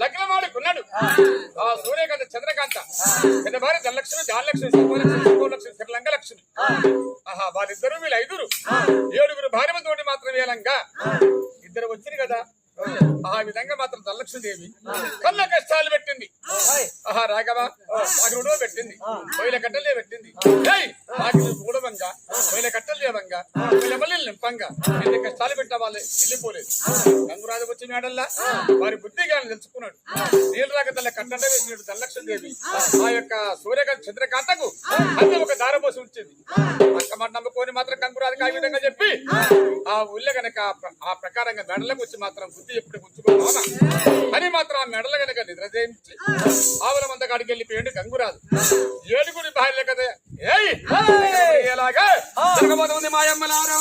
లగ్నమాడుకున్నాడు. ఆ సూర్యకాంత చంద్రకాంత పెద్ద భార్య ధనలక్ష్మి, ధాన్యలక్ష్మి, శుభలక్ష్మి, శుభలక్ష్మి, శ్రీలంగలక్ష్మి. ఆహా, వారిద్దరు వీళ్ళు 5 7 భార్యలతోటి మాత్రం వేలంగా ఇద్దరు వచ్చింది కదా. ఆ విధంగా మాత్రం ధనలక్ష్మీదేవి కళ్ళ కష్టాలు పెట్టింది. ఆహా, రాఘవ నాగుడో పెట్టింది, కోయిల కట్టలే పెట్టింది. కూడవంగా కోయిల కట్టలు లేవంగా కోయిల మళ్ళీ నింపంగా ఎన్ని కష్టాలు పెట్టా వాళ్ళే వెళ్ళిపోలేదు. గంగురాజు వచ్చి మేడల్లా వారి బుద్ధిగా తెలుసుకున్నాడు. నీళ్ళు రాక తల్ల కట్టంటే వేసినాడు ధనలక్ష్మీదేవి. ఆ యొక్క సూర్యకాంత చంద్రకాంతకు అది ఒక దారపోసి ఉంచింది. అక్కమాట నమ్ముకొని మాత్రం గంగురాజుకి ఆ విధంగా చెప్పి ఆ ఊళ్ళో గనక ఆ ప్రకారంగా మెడలకు వచ్చి మాత్రం బుద్ధి ఎప్పుడు ఉంచుకోవాలా అని మాత్రం ఆ మెడల గనక నిద్ర చేయించి ఆవుల మంద కాడికి వెళ్ళిపోయాడు గంగురాజు. 7 భార్యలే కదా. ఎలాగా జరగబోతుంది మాయమ్మలారా.